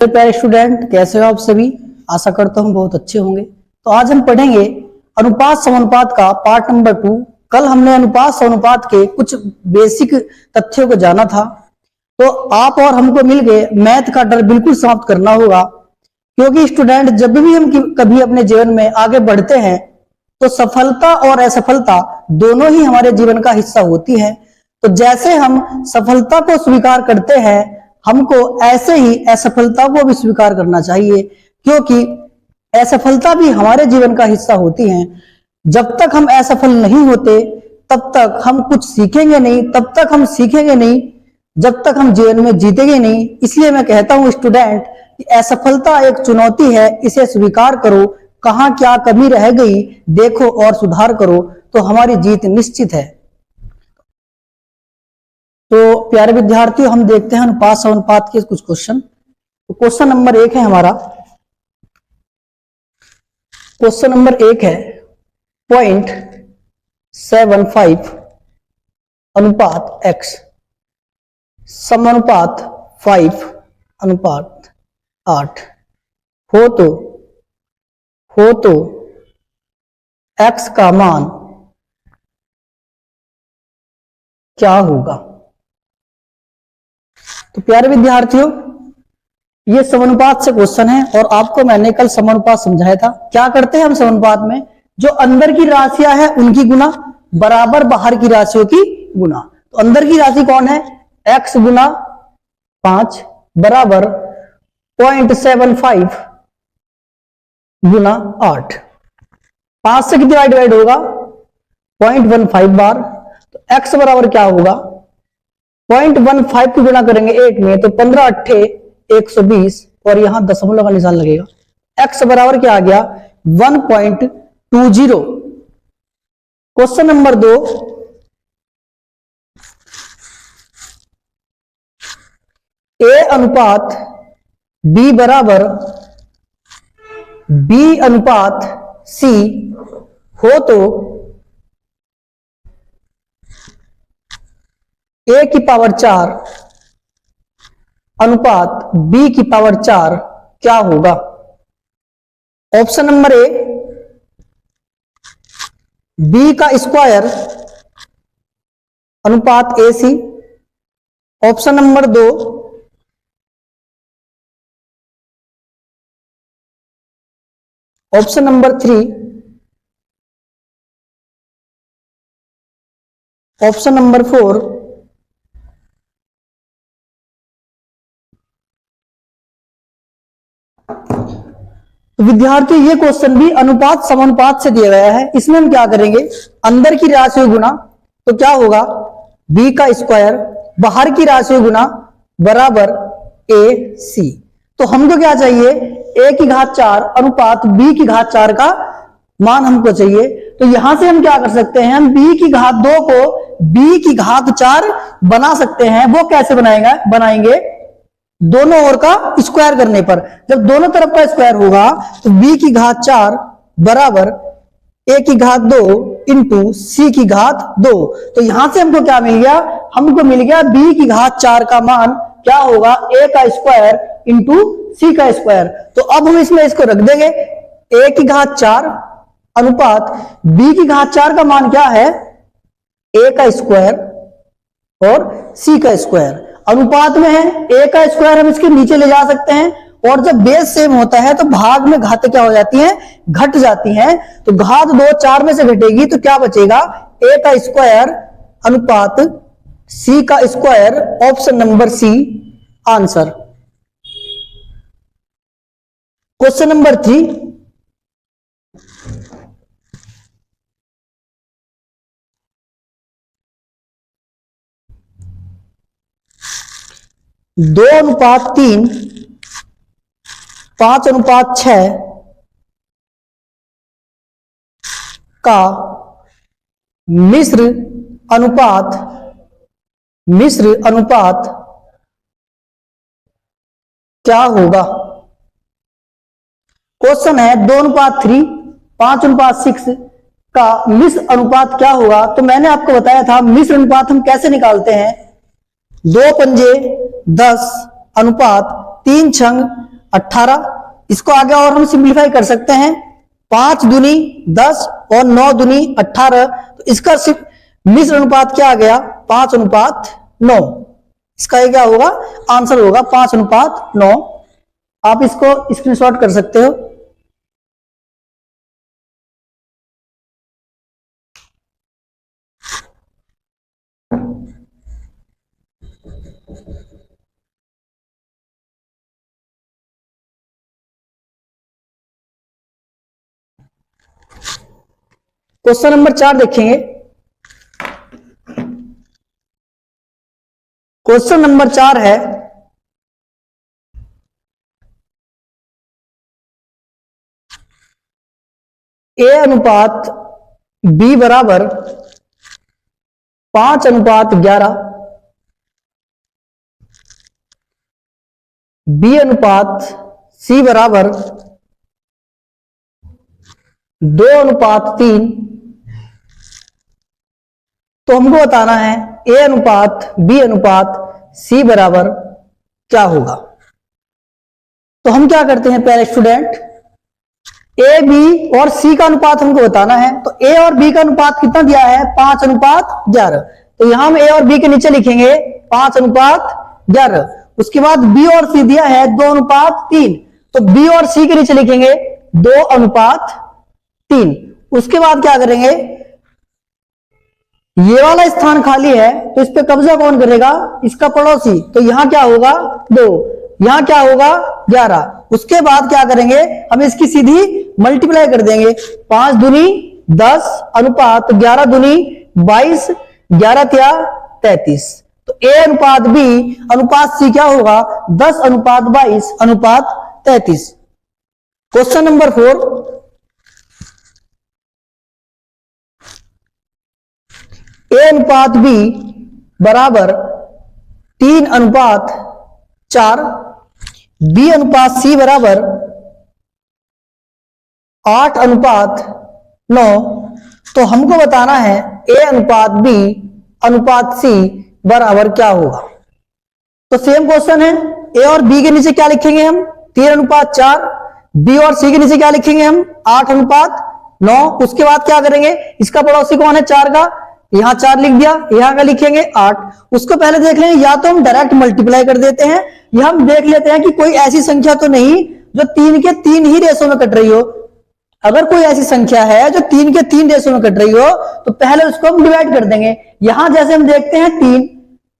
तो प्यारे स्टूडेंट, कैसे हो आप सभी। आशा करता हूँ बहुत अच्छे होंगे। तो आज हम पढ़ेंगे अनुपात समानुपात का पार्ट नंबर 2। कल हमने अनुपात समानुपात के कुछ बेसिक तथ्यों को जाना था। तो आप और हमको मिल गए मैथ का डर बिल्कुल समाप्त करना होगा, क्योंकि स्टूडेंट जब भी हम कभी अपने जीवन में आगे बढ़ते हैं तो सफलता और असफलता दोनों ही हमारे जीवन का हिस्सा होती है। तो जैसे हम सफलता को स्वीकार करते हैं, हमको ऐसे ही असफलता को भी स्वीकार करना चाहिए, क्योंकि असफलता भी हमारे जीवन का हिस्सा होती है। जब तक हम असफल नहीं होते तब तक हम कुछ सीखेंगे नहीं, तब तक हम सीखेंगे नहीं जब तक हम जीवन में जीतेंगे नहीं। इसलिए मैं कहता हूं स्टूडेंट कि असफलता एक चुनौती है, इसे स्वीकार करो। कहां क्या कमी रह गई देखो और सुधार करो, तो हमारी जीत निश्चित है। तो प्यारे विद्यार्थियों, हम देखते हैं अनुपात समानुपात के कुछ क्वेश्चन। तो क्वेश्चन नंबर 1 है हमारा। क्वेश्चन नंबर 1 है 0.75 अनुपात x समानुपात 5 अनुपात 8 हो तो x का मान क्या होगा। तो प्यारे विद्यार्थियों, ये समानुपात से क्वेश्चन है और आपको मैंने कल समानुपात समझाया था। क्या करते हैं हम समानुपात में, जो अंदर की राशियां हैं उनकी गुना बराबर बाहर की राशियों की गुना। तो अंदर की राशि कौन है, x गुना 5 बराबर 0.75 गुना 8। 5 से कितनी बार डिवाइड होगा, 0.15 बार। तो x बराबर क्या होगा, 0.15 की गुणा करेंगे 8 में तो 15 अट्ठे 120 और यहां दशमलव का निशान लगेगा। x बराबर क्या आ गया, 1.20। क्वेश्चन नंबर 2, a अनुपात b बराबर b अनुपात c हो तो a की पावर 4 अनुपात b की पावर 4 क्या होगा। ऑप्शन नंबर ए b का स्क्वायर अनुपात ac। Option number 2 option number 3 option number 4 विद्यार्थी, ये क्वेश्चन भी अनुपात समानुपात से दिया गया है। इसमें हम क्या करेंगे, अंदर की राशि गुना, तो क्या होगा b का स्क्वायर बाहर की राशि गुना बराबर ac। तो हमको क्या चाहिए, a की घात 4 अनुपात b की घात 4 का मान हमको चाहिए। तो यहां से हम क्या कर सकते हैं, हम b की घात 2 को b की घात 4 बना सकते हैं। वो कैसे बनाएंगे, दोनों ओर का स्क्वायर करने पर। जब दोनों तरफ का स्क्वायर होगा तो b की घात 4 बराबर a की घात 2 इंटू c की घात 2। तो यहां से हमको क्या मिल गया, हमको मिल गया b की घात 4 का मान क्या होगा, a का स्क्वायर इंटू c का स्क्वायर। तो अब हम इसमें इसको रख देंगे, a की घात 4 अनुपात b की घात 4 का मान क्या है, a का स्क्वायर और c का स्क्वायर। अनुपात में है, a का स्क्वायर हम इसके नीचे ले जा सकते हैं, और जब बेस सेम होता है तो भाग में घात क्या हो जाती है, घट जाती हैं। तो घात 2 4 में से घटेगी तो क्या बचेगा, a का स्क्वायर अनुपात c का square. Option number C answer. Question number 3, दो अनुपात 3 5 अनुपात 6 का मिश्र अनुपात क्या होगा। क्वेश्चन है 2 अनुपात 3 5 अनुपात 6 का मिश्र अनुपात क्या होगा। तो मैंने आपको बताया था मिश्र अनुपात हम कैसे निकालते हैं, 2 पंजे 10 अनुपात 3 छंग 18। इसको आगे और हम सिंप्लीफाई कर सकते हैं, 5 दूनी 10 और 9 दूनी 18। तो इसका सिर्फ मिश्र अनुपात क्या आ गया, 5:9। इसका ये क्या होगा, आंसर होगा 5:9। आप इसको स्क्रीनशॉट कर सकते हो। क्वेश्चन नंबर 4 देखेंगे। क्वेश्चन नंबर 4 है, A अनुपात B बराबर 5:11, B अनुपात C बराबर 2:3। तो हमको बताना है A अनुपात B अनुपात C बराबर क्या होगा। तो हम क्या करते हैं पहले स्टूडेंट, A B और C का अनुपात हमको बताना है। तो A और B का अनुपात कितना दिया है, 5:11। तो यहां हम A और B के नीचे लिखेंगे 5:11। उसके बाद B और C दिया है 2:3। तो B और C के नीचे लिखेंगे 2:3। उसके बाद क्या करेंगे, ये वाला स्थान खाली है तो इस पे कब्जा कौन करेगा, इसका पड़ोसी। तो यहां क्या होगा 2, यहां क्या होगा 11। उसके बाद क्या करेंगे, हम इसकी सीधी मल्टीप्लाई कर देंगे, 5 दूनी 10 अनुपात 11 दूनी 22, 11 तिया 33। तो A अनुपात B अनुपात C क्या होगा, 10:22 अनुपात 33। क्वेश्चन नंबर 4, A अनुपात B बराबर 3:4, B अनुपात C बराबर 8:9। तो हमको बताना है A अनुपात B अनुपात C बराबर क्या होगा। तो सेम क्वेश्चन है, A और B के नीचे क्या लिखेंगे हम, 3:4। B और C के नीचे क्या लिखेंगे हम, 8:9। उसके बाद क्या करेंगे, इसका पड़ोसी कौन है 4 का, यहां 4 लिख दिया, यहां का लिखेंगे 8। उसको पहले देख लें, या तो हम डायरेक्ट मल्टीप्लाई कर देते हैं या हम देख लेते हैं कि कोई ऐसी संख्या तो नहीं जो 3 के 3 ही रेशो में कट रही हो। अगर कोई ऐसी संख्या है जो 3 के 3 रेशो में कट रही हो तो पहले उसको हम डिवाइड कर देंगे। यहां जैसे हम देखते हैं 3,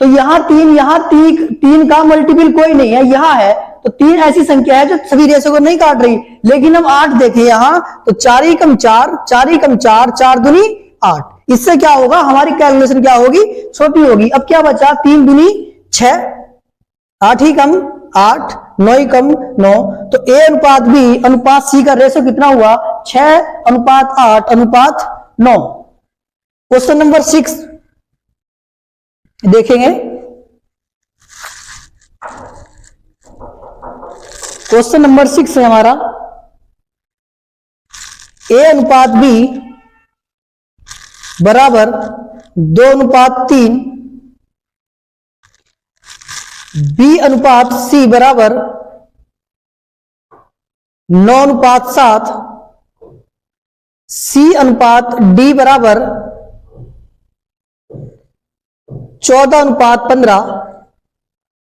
तो यहां 3 का मल्टीपल कोई नहीं है, यहां है। तो 3 ऐसी संख्या है जो सभी रेशो को नहीं काट रही। लेकिन हम 8 देखें यहां, तो 4 ही कम 4, 4 ही कम 4, 4 दूनी 8। इससे क्या होगा, हमारी कैलकुलेशन क्या होगी, छोटी होगी। अब क्या बचा, 3 दूनी 6, 8 ही कम 8, 9 ही कम 9। तो A अनुपात B अनुपात C का रेशो कितना हुआ, 6:8:9। क्वेश्चन नंबर 6 देखेंगे। क्वेश्चन नंबर 6 है हमारा, A अनुपात B बराबर 2:3, B अनुपात C बराबर 9:7, C अनुपात D बराबर 14:15।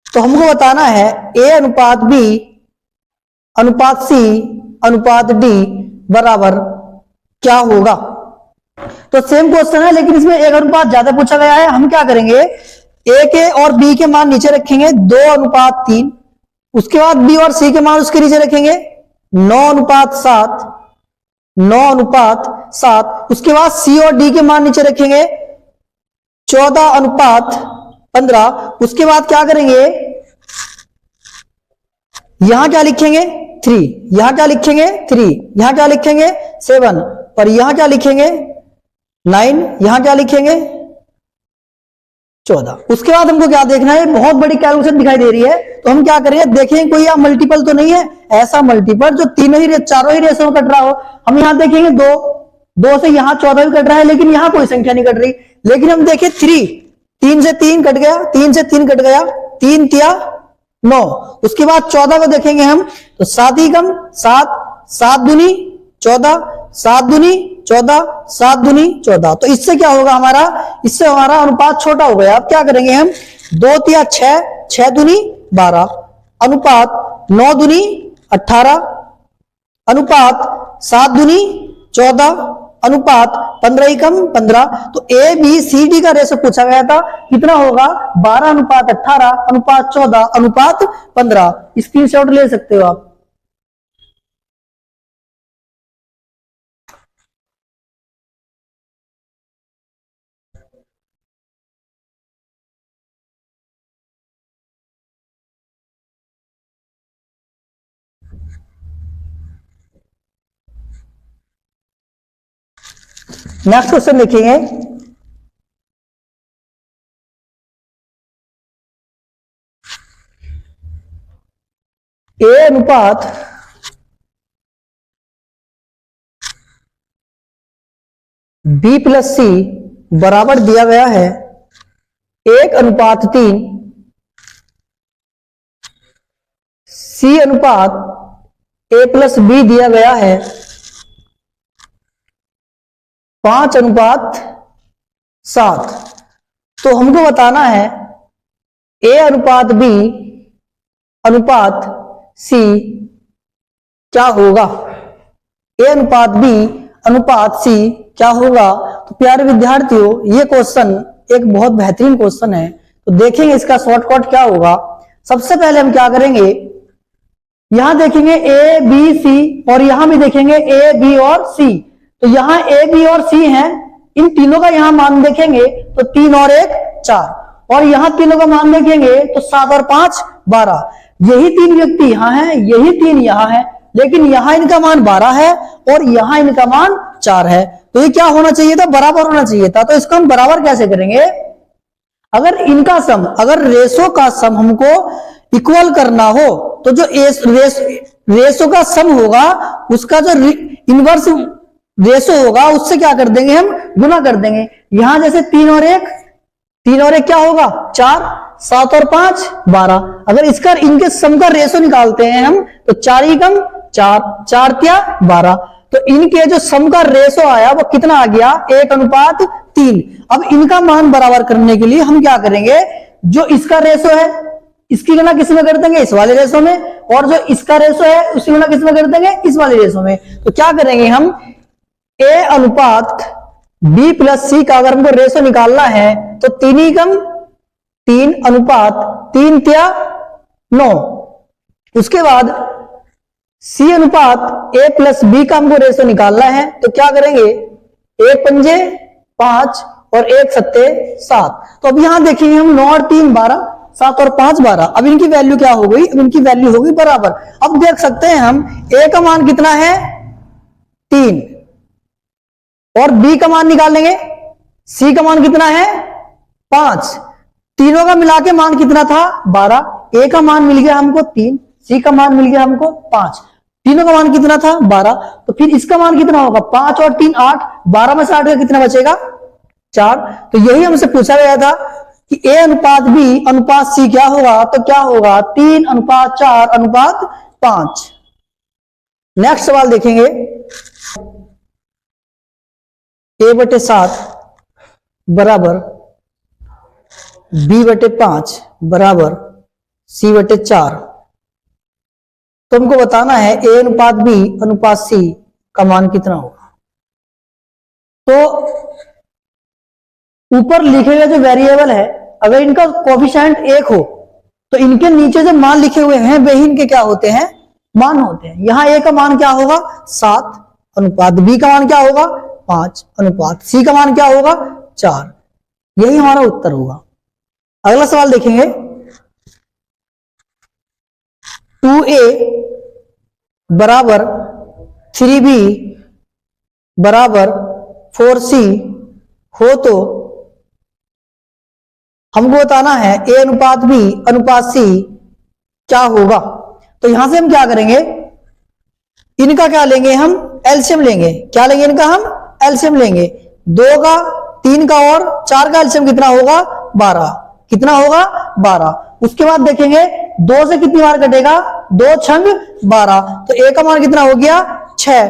तो हमको बताना है A अनुपात B अनुपात C अनुपात D बराबर क्या होगा। तो सेम क्वेश्चन है लेकिन इसमें एक अनुपात ज्यादा पूछा गया है। हम क्या करेंगे, A के और B के मान नीचे रखेंगे 2:3। उसके बाद B और C के मान उसके नीचे रखेंगे 9:7, 9:7। उसके बाद C और D के मान नीचे रखेंगे 14:15। उसके बाद क्या करेंगे, यहां क्या लिखेंगे 3, यहां क्या लिखेंगे 3, यहां क्या लिखेंगे 7 और यहां क्या लिखेंगे 9, यहां क्या लिखेंगे 14। उसके बाद हमको क्या देखना है, बहुत बड़ी कैलकुलेशन दिखाई दे रही है। तो हम क्या करेंगे, देखेंगे कोई यहां मल्टीपल तो नहीं है, ऐसा मल्टीपल जो चारों ही रेशो में कट रहा हो। हम यहां देखेंगे 2 से यहां 14 भी कट रहा है लेकिन यहां कोई संख्या नहीं कट रही। लेकिन हम देखें 3 से 3 कट गया, 3 से 3 कट गया, 3 तिया 9। उसके बाद 14 को देखेंगे हम, तो 7 ही कम 7, 7 दूनी 14, 7 दूनी 14, 7 दूनी 14। तो इससे क्या होगा हमारा, इससे हमारा अनुपात छोटा हो गया। अब क्या करेंगे हम, 2 तिया 6, 6 दूनी 12, अनुपात 9 दूनी 18, अनुपात 7 दूनी 14, अनुपात 15 ही कम 15। तो ए बी सी डी का रेशो पूछा गया था, कितना होगा, 12 अनुपात 18 अनुपात 14 अनुपात 15। स्क्रीनशॉट ले सकते हो आप। नेक्स्ट क्वेश्चन देखेंगे, ए अनुपात बी प्लस सी बराबर दिया गया है 1:3, सी अनुपात ए प्लस बी दिया गया है 5:7। तो हमको बताना है ए अनुपात बी अनुपात सी क्या होगा, ए अनुपात बी अनुपात सी क्या होगा। तो प्यारे विद्यार्थियों, ये क्वेश्चन एक बहुत बेहतरीन क्वेश्चन है। तो देखेंगे इसका शॉर्टकट क्या होगा। सबसे पहले हम क्या करेंगे, यहां देखेंगे ए बी सी और यहां भी देखेंगे ए बी और सी। तो यहां ए बी और सी हैं, इन तीनों का यहां मान देखेंगे तो 3 और 1 4, और यहां तीनों का मान देखेंगे तो 7 और 5 12। यही 3 व्यक्ति यहां हैं, यही 3 यहां हैं, लेकिन यहां इनका मान 12 है और यहां इनका मान 4 है। तो ये क्या होना चाहिए था, बराबर होना चाहिए था। तो इसको हम बराबर कैसे करेंगे, अगर इनका सम, अगर रेशो का सम हमको इक्वल करना हो तो जो रेशो का सम होगा उसका जो इनवर्स रेशो होगा उससे क्या कर देंगे, हम गुना कर देंगे। यहां जैसे 3 और 1 क्या होगा 4, 7 और 5 12। अगर इसका इनके सम का रेशो निकालते हैं हम तो 4 ही कम 4, 4 तिया 12। तो इनके जो सम का रेशो आया वो कितना आ गया, 1:3। अब इनका मान बराबर करने के लिए हम क्या करेंगे, जो इसका रेशो है इसकी गणना किस में कर देंगे, इस वाले रेशो में, और जो इसका रेशो है उसकी गणना किस में कर देंगे, इस वाले रेशो में। तो क्या करेंगे हम, ए अनुपात बी प्लस सी का अगर हमको रेशो निकालना है तो 3 ही कम 3 अनुपात 3 तिया 9। उसके बाद सी अनुपात ए प्लस बी का हमको रेशो निकालना है तो क्या करेंगे, 1 पंजे 5 और 1 सत्ते 7। तो अब यहां देखेंगे हम 9 और 3 12, 7 और 5 12। अब इनकी वैल्यू क्या हो गई, अब इनकी वैल्यू होगी बराबर। अब देख सकते हैं हम ए का मान कितना है 3 और बी का मान निकालेंगे, सी का मान कितना है 5, तीनों का मिला के मान कितना था 12। ए का मान मिल गया हमको 3, सी का मान मिल गया हमको 5, तीनों का मान कितना था 12। तो फिर इसका मान कितना होगा, 5 और 3 8, 12 में से 8 का कितना बचेगा 4। तो यही हमसे पूछा गया था कि ए अनुपात बी अनुपात सी क्या होगा, तो क्या होगा 3:4:5। नेक्स्ट सवाल देखेंगे, a/7 बराबर b/5 बराबर c/4। तो हमको बताना है a अनुपात b अनुपात c का मान कितना होगा। तो ऊपर लिखे हुए जो वेरिएबल है, अगर इनका कोफिशिएंट 1 हो तो इनके नीचे जो मान लिखे हुए हैं वे इनके क्या होते हैं, मान होते हैं। यहां a का मान क्या होगा 7, अनुपात b का मान क्या होगा 5, अनुपात c का मान क्या होगा 4। यही हमारा उत्तर होगा। अगला सवाल देखेंगे, 2a बराबर 3b बराबर 4c हो तो हमको बताना है a अनुपात b अनुपात c क्या होगा। तो यहां से हम क्या करेंगे, इनका क्या लेंगे, हम एलसीएम लेंगे। क्या लेंगे इनका, हम एलसीएम लेंगे। 2 का 3 का और 4 का एलसीएम कितना होगा 12, कितना होगा 12। उसके बाद देखेंगे 2 से कितनी बार कटेगा, 2 छंग 12, तो ए का मान कितना हो गया 6।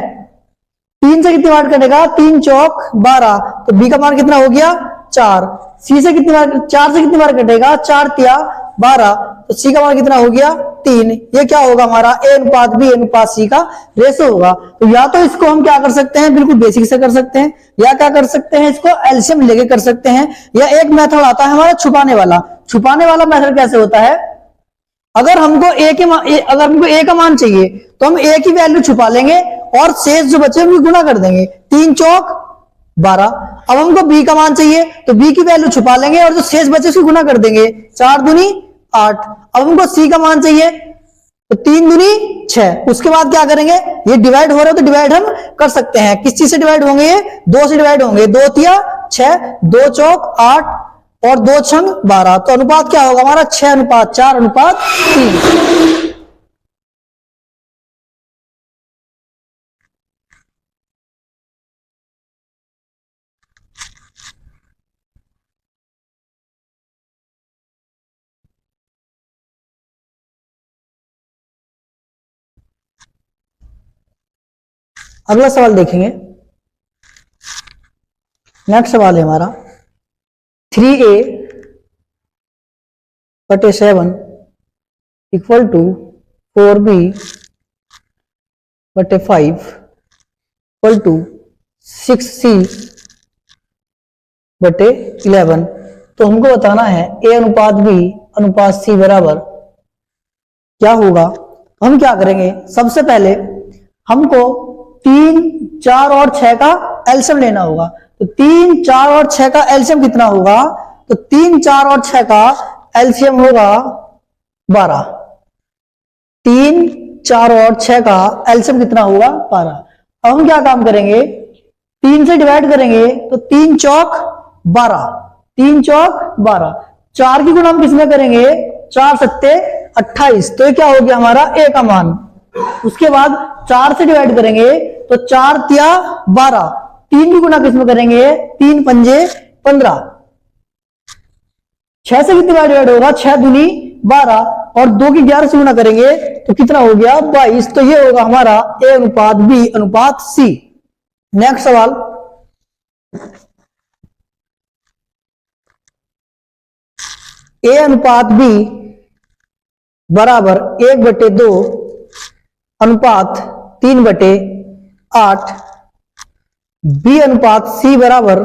3 से कितनी बार कटेगा, 3 चौक 12, तो बी का मान कितना हो गया 4। सी से कितनी बार, 4 से कितनी बार कटेगा, 4 तिया 12, तो सी का मान कितना हो गया 3। ये क्या होगा हमारा ए अनुपात बी अनुपात सी का रेशो होगा। तो या तो इसको हम क्या कर सकते हैं, बिल्कुल बेसिक से कर सकते हैं, या क्या कर सकते हैं, इसको एलसीएम लेके कर सकते हैं, या एक मेथड आता है हमारा छुपाने वाला। छुपाने वाला मेथड कैसे होता है, अगर हमको ए का मान चाहिए तो हम ए की वैल्यू छुपा लेंगे और शेष जो बचे उनको गुना कर देंगे, 3 चौक 12। अब हमको बी का मान चाहिए तो बी की वैल्यू छुपा लेंगे और जो शेष बचे उसको गुना कर देंगे, 4 दूनी 8। अब हमको सी का मान चाहिए तो 3 दूनी 6। उसके बाद क्या करेंगे, ये डिवाइड हो रहा है तो डिवाइड हम कर सकते हैं। किस चीज से डिवाइड होंगे, ये 2 से डिवाइड होंगे, 2 तिया 6, 2 चौक 8 और 2 छंग 12, तो अनुपात क्या होगा हमारा 6:4:3। अगला सवाल देखेंगे। नेक्स्ट सवाल है हमारा 3a/7 equal to 4b/5 equal to 6c/11। तो हमको बताना है a अनुपात b अनुपात c बराबर क्या होगा। हम क्या करेंगे, सबसे पहले हमको 3, 4 और 6 का एलसीएम लेना होगा। तो 3, 4 और 6 का एलसीएम कितना होगा, तो 3, 4 और 6 का एलसीएम होगा 12। 3, 4 और 6 का एलसीएम कितना होगा 12। अब हम क्या काम करेंगे, 3 से डिवाइड करेंगे तो 3 चौक 12, 3 चौक 12, 4 की गुणा हम किसमें करेंगे, 4 सत्ते 28, तो ये क्या हो गया हमारा ए का मान। उसके बाद 4 से डिवाइड करेंगे तो 4 तिया 12, 3 की गुणा किसमें करेंगे, 3 पंजे 15, 6 से कितनी बार डिवाइड होगा, 6 दूनी 12 और 2 की 11 से गुणा करेंगे तो कितना हो गया 22। तो ये होगा हमारा ए अनुपात बी अनुपात सी। नेक्स्ट सवाल ए अनुपात बी बराबर 1/2 अनुपात 3/8, बी अनुपात सी बराबर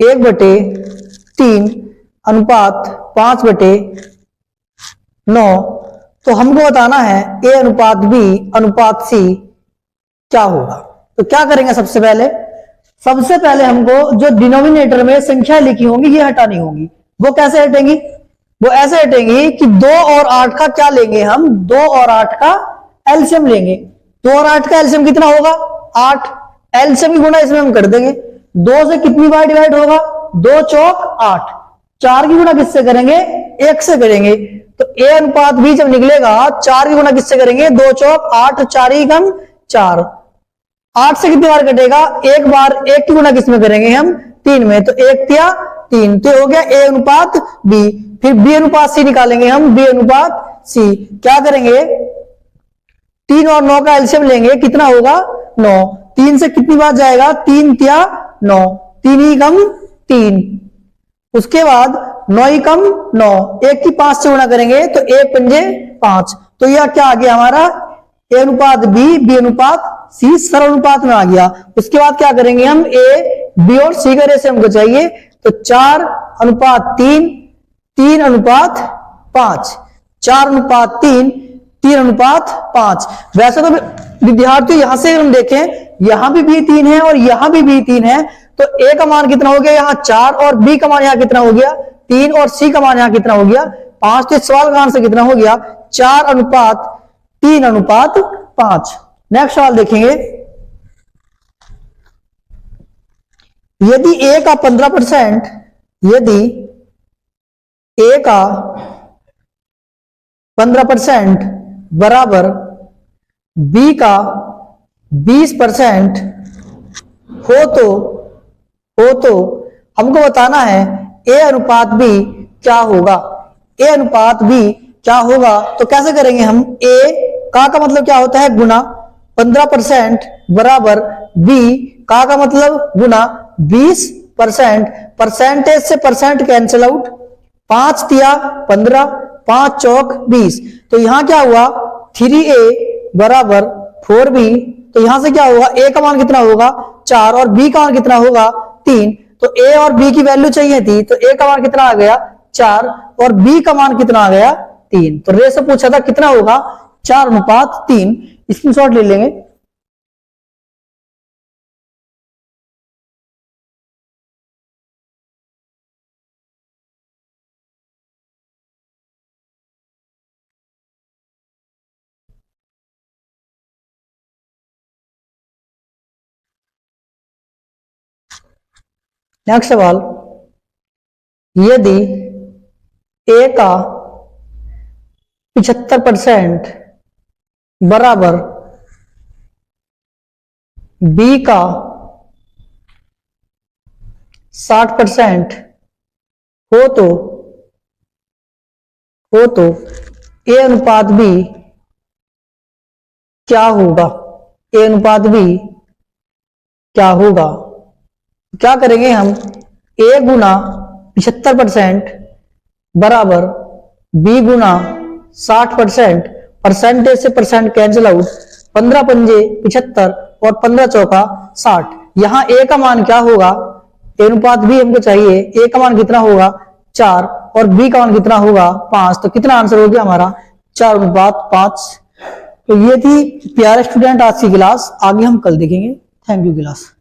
1/3 अनुपात 5/9। तो हमको बताना है ए अनुपात बी अनुपात सी क्या होगा। तो क्या करेंगे, सबसे पहले हमको जो डिनोमिनेटर में संख्या लिखी होंगी ये हटानी होगी। वो कैसे हटेंगी, वो ऐसे हटेंगी कि 2 और 8 का क्या लेंगे हम, 2 और 8 का एलसीएम लेंगे। 2 और 8 का एलसीएम कितना होगा 8, एलसीएम की गुणा इसमें हम कर देंगे। 2 से कितनी बार डिवाइड होगा, 2 चौक 8, 4 की गुणा किससे करेंगे, 1 से करेंगे। तो ए अनुपात बी जब निकलेगा 4 की गुणा किससे करेंगे, 2 चौक 8, 4 ही कम 4, 8 से कितनी बार कटेगा, एक बार, 1 की गुणा किसमें करेंगे हम 3 में, तो 1 तिया 3, तो हो गया ए अनुपात बी। फिर बी अनुपात सी निकालेंगे हम, बी अनुपात सी क्या करेंगे, 3 और 9 का एलसीएम लेंगे, कितना होगा 9, 3 से कितनी बार जाएगा, 3 तिया 9, 3 ही कम 3, उसके बाद 9 ही कम 9, 1 की 5 से गुणा करेंगे तो 1 पंजे 5। तो यह क्या आ गया हमारा ए अनुपात बी अनुपात सी सरल अनुपात में आ गया। उसके बाद क्या करेंगे हम, ए बी और सी का रेशियो हमको चाहिए, तो 4:3, 3:5, 4:3, 3:5। वैसे तो विद्यार्थी यहां से हम देखें, यहां भी 3 है और यहां भी 3 है, तो ए का मान कितना हो गया यहाँ 4 और बी का मान यहाँ कितना हो गया 3 और सी का मान यहाँ कितना हो गया 5। तो इस सवाल का आंसर कितना हो गया 4:3:5। नेक्स्ट सवाल देखेंगे, यदि ए का 15%, यदि ए का 15% बराबर बी का 20% हो तो हमको बताना है ए अनुपात बी क्या होगा। ए अनुपात बी क्या होगा, तो कैसे करेंगे हम, ए का मतलब क्या होता है गुना 15% बराबर बी का मतलब गुना 20%, परसेंटेज से परसेंट कैंसिल आउट, 5 तिया 15, 5 चौक 20, तो यहां क्या हुआ 3a बराबर 4b, तो यहां से क्या होगा, a का मान कितना होगा 4 और b का मान कितना होगा 3, तो a और b की वैल्यू चाहिए थी, तो a का मान कितना आ गया 4 और b का मान कितना आ गया 3, तो रे से पूछा था कितना होगा 4:3, स्क्रीनशॉट ले लेंगे। नेक्स्ट सवाल, यदि ए का 75% बराबर बी का 60% हो तो ए अनुपात बी क्या होगा, ए अनुपात बी क्या होगा, क्या करेंगे हम, ए गुना 75% बराबर बी गुना 60%, परसेंटेज से परसेंट कैंसिल आउट, 15 पंजे 75 और 15 चौका 60, यहां ए का मान क्या होगा, ए अनुपात बी हमको चाहिए, ए का मान कितना होगा 4 और बी का मान कितना होगा 5, तो कितना आंसर हो गया हमारा 4:5। तो ये थी प्यारे स्टूडेंट आज की क्लास, आगे हम कल देखेंगे। Thank you class.